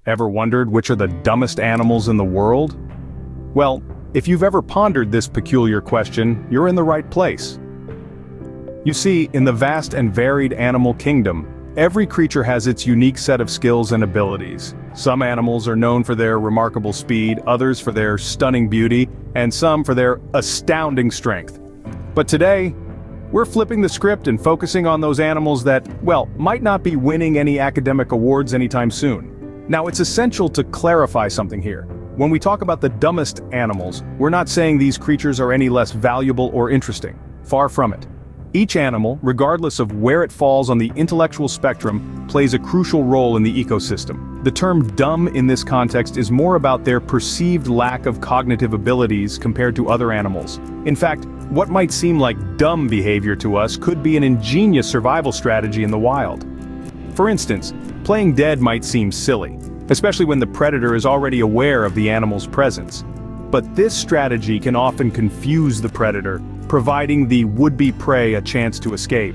Ever wondered which are the dumbest animals in the world? Well, if you've ever pondered this peculiar question, you're in the right place. You see, in the vast and varied animal kingdom, every creature has its unique set of skills and abilities. Some animals are known for their remarkable speed, others for their stunning beauty, and some for their astounding strength. But today, we're flipping the script and focusing on those animals that, well, might not be winning any academic awards anytime soon. Now, it's essential to clarify something here. When we talk about the dumbest animals, we're not saying these creatures are any less valuable or interesting. Far from it. Each animal, regardless of where it falls on the intellectual spectrum, plays a crucial role in the ecosystem. The term dumb in this context is more about their perceived lack of cognitive abilities compared to other animals. In fact, what might seem like dumb behavior to us could be an ingenious survival strategy in the wild. For instance, playing dead might seem silly, especially when the predator is already aware of the animal's presence. But this strategy can often confuse the predator, providing the would-be prey a chance to escape.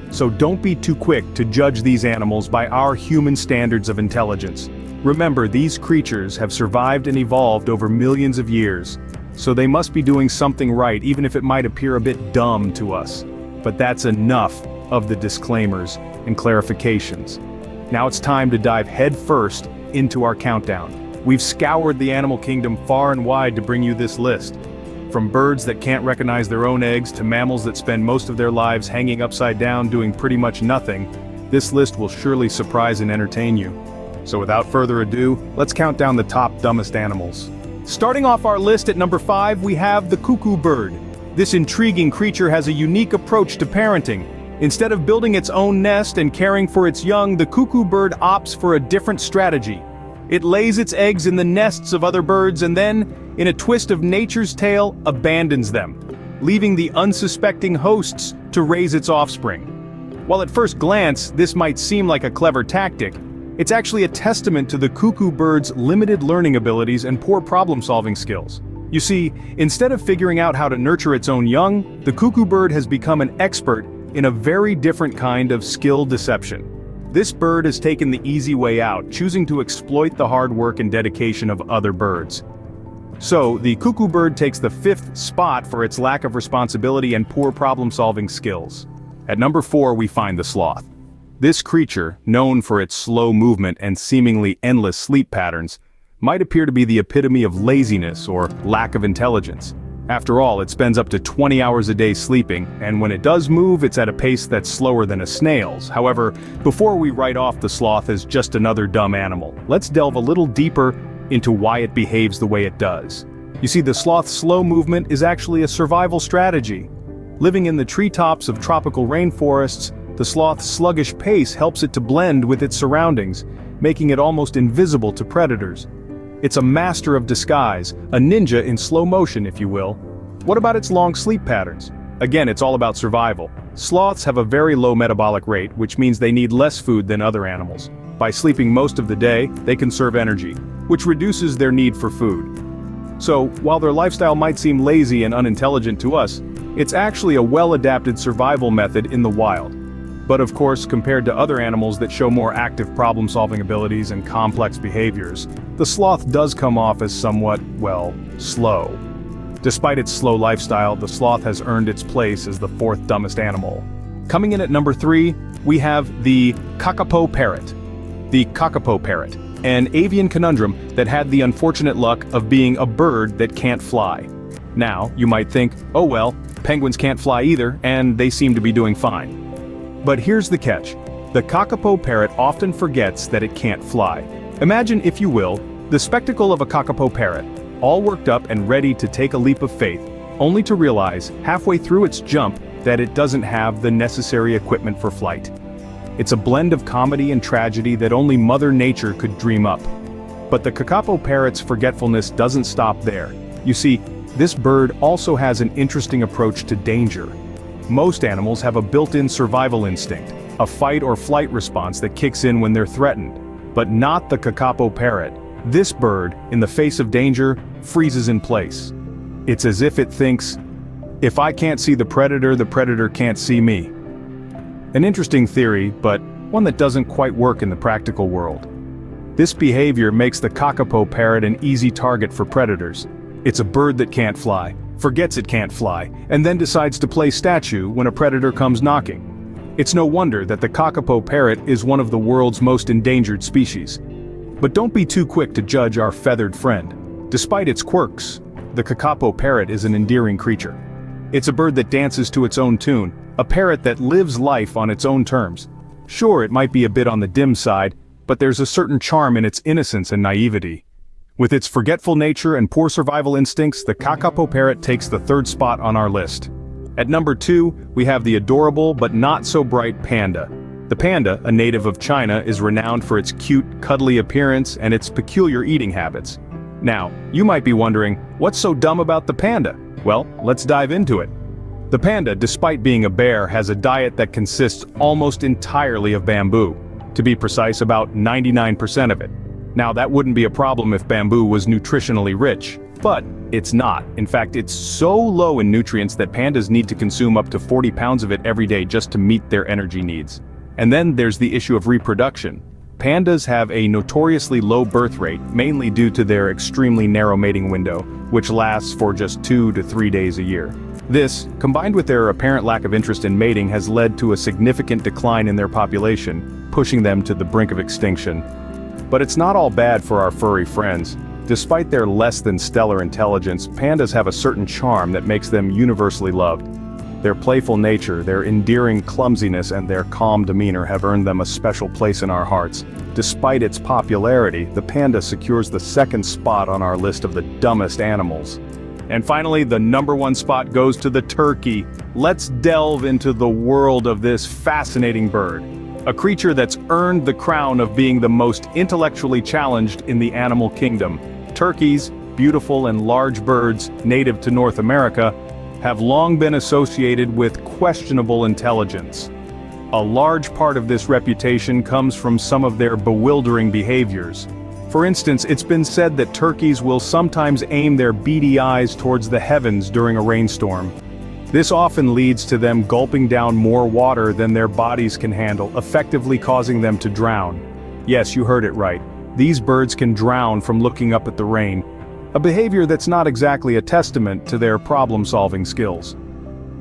So don't be too quick to judge these animals by our human standards of intelligence. Remember, these creatures have survived and evolved over millions of years, so they must be doing something right, even if it might appear a bit dumb to us. But that's enough of the disclaimers and clarifications. Now it's time to dive headfirst into our countdown. We've scoured the animal kingdom far and wide to bring you this list. From birds that can't recognize their own eggs to mammals that spend most of their lives hanging upside down doing pretty much nothing, this list will surely surprise and entertain you. So without further ado, let's count down the top dumbest animals. Starting off our list at number 5, we have the cuckoo bird. This intriguing creature has a unique approach to parenting. Instead of building its own nest and caring for its young, the cuckoo bird opts for a different strategy. It lays its eggs in the nests of other birds and then, in a twist of nature's tale, abandons them, leaving the unsuspecting hosts to raise its offspring. While at first glance, this might seem like a clever tactic, it's actually a testament to the cuckoo bird's limited learning abilities and poor problem-solving skills. You see, instead of figuring out how to nurture its own young, the cuckoo bird has become an expert in a very different kind of skill deception. This bird has taken the easy way out, choosing to exploit the hard work and dedication of other birds. So, the cuckoo bird takes the 5th spot for its lack of responsibility and poor problem-solving skills. At number 4, we find the sloth. This creature, known for its slow movement and seemingly endless sleep patterns, might appear to be the epitome of laziness or lack of intelligence. After all, it spends up to 20 hours a day sleeping, and when it does move, it's at a pace that's slower than a snail's. However, before we write off the sloth as just another dumb animal, let's delve a little deeper into why it behaves the way it does. You see, the sloth's slow movement is actually a survival strategy. Living in the treetops of tropical rainforests, the sloth's sluggish pace helps it to blend with its surroundings, making it almost invisible to predators. It's a master of disguise, a ninja in slow motion, if you will. What about its long sleep patterns? Again, it's all about survival. Sloths have a very low metabolic rate, which means they need less food than other animals. By sleeping most of the day, they conserve energy, which reduces their need for food. So, while their lifestyle might seem lazy and unintelligent to us, it's actually a well-adapted survival method in the wild. But of course, compared to other animals that show more active problem-solving abilities and complex behaviors, the sloth does come off as somewhat, well, slow. Despite its slow lifestyle, the sloth has earned its place as the 4th dumbest animal. Coming in at number 3, we have the Kakapo Parrot. The Kakapo Parrot, an avian conundrum that had the unfortunate luck of being a bird that can't fly. Now, you might think, oh well, penguins can't fly either, and they seem to be doing fine. But here's the catch. The Kakapo Parrot often forgets that it can't fly. Imagine, if you will, the spectacle of a Kakapo Parrot, all worked up and ready to take a leap of faith, only to realize, halfway through its jump, that it doesn't have the necessary equipment for flight. It's a blend of comedy and tragedy that only Mother Nature could dream up. But the Kakapo Parrot's forgetfulness doesn't stop there. You see, this bird also has an interesting approach to danger. Most animals have a built-in survival instinct, a fight or flight response that kicks in when they're threatened. But not the Kakapo Parrot. This bird, in the face of danger, freezes in place. It's as if it thinks, if I can't see the predator can't see me. An interesting theory, but one that doesn't quite work in the practical world. This behavior makes the Kakapo parrot an easy target for predators. It's a bird that can't fly, forgets it can't fly, and then decides to play statue when a predator comes knocking. It's no wonder that the Kakapo parrot is one of the world's most endangered species. But don't be too quick to judge our feathered friend. Despite its quirks, the Kakapo parrot is an endearing creature. It's a bird that dances to its own tune, a parrot that lives life on its own terms. Sure, it might be a bit on the dim side, but there's a certain charm in its innocence and naivety. With its forgetful nature and poor survival instincts, the Kakapo parrot takes the third spot on our list. At number 2, we have the adorable but not so bright panda. The panda, a native of China, is renowned for its cute, cuddly appearance and its peculiar eating habits. Now, you might be wondering, what's so dumb about the panda? Well, let's dive into it. The panda, despite being a bear, has a diet that consists almost entirely of bamboo. To be precise, about 99% of it. Now, that wouldn't be a problem if bamboo was nutritionally rich, but it's not. In fact, it's so low in nutrients that pandas need to consume up to 40 pounds of it every day just to meet their energy needs. And then there's the issue of reproduction. Pandas have a notoriously low birth rate, mainly due to their extremely narrow mating window, which lasts for just 2 to 3 days a year. This, combined with their apparent lack of interest in mating, has led to a significant decline in their population, pushing them to the brink of extinction. But it's not all bad for our furry friends. Despite their less than stellar intelligence, pandas have a certain charm that makes them universally loved. Their playful nature, their endearing clumsiness, and their calm demeanor have earned them a special place in our hearts. Despite its popularity, the panda secures the second spot on our list of the dumbest animals. And finally, the number 1 spot goes to the turkey. Let's delve into the world of this fascinating bird. A creature that's earned the crown of being the most intellectually challenged in the animal kingdom. Turkeys, beautiful and large birds native to North America, have long been associated with questionable intelligence. A large part of this reputation comes from some of their bewildering behaviors. For instance, it's been said that turkeys will sometimes aim their beady eyes towards the heavens during a rainstorm. This often leads to them gulping down more water than their bodies can handle, effectively causing them to drown. Yes, you heard it right. These birds can drown from looking up at the rain. A behavior that's not exactly a testament to their problem-solving skills.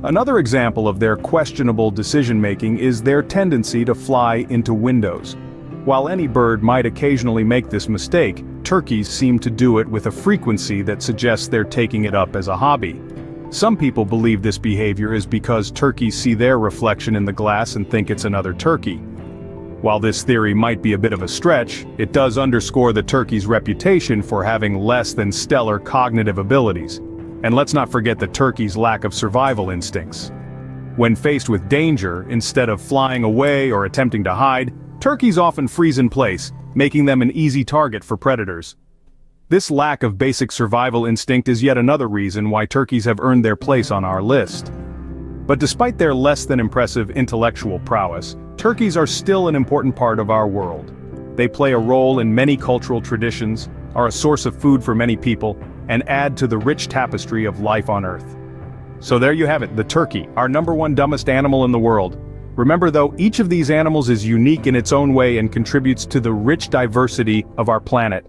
Another example of their questionable decision-making is their tendency to fly into windows. While any bird might occasionally make this mistake, turkeys seem to do it with a frequency that suggests they're taking it up as a hobby. Some people believe this behavior is because turkeys see their reflection in the glass and think it's another turkey. While this theory might be a bit of a stretch, it does underscore the turkey's reputation for having less than stellar cognitive abilities. And let's not forget the turkey's lack of survival instincts. When faced with danger, instead of flying away or attempting to hide, turkeys often freeze in place, making them an easy target for predators. This lack of basic survival instinct is yet another reason why turkeys have earned their place on our list. But despite their less than impressive intellectual prowess, turkeys are still an important part of our world. They play a role in many cultural traditions, are a source of food for many people, and add to the rich tapestry of life on Earth. So there you have it, the turkey, our number 1 dumbest animal in the world. Remember though, each of these animals is unique in its own way and contributes to the rich diversity of our planet.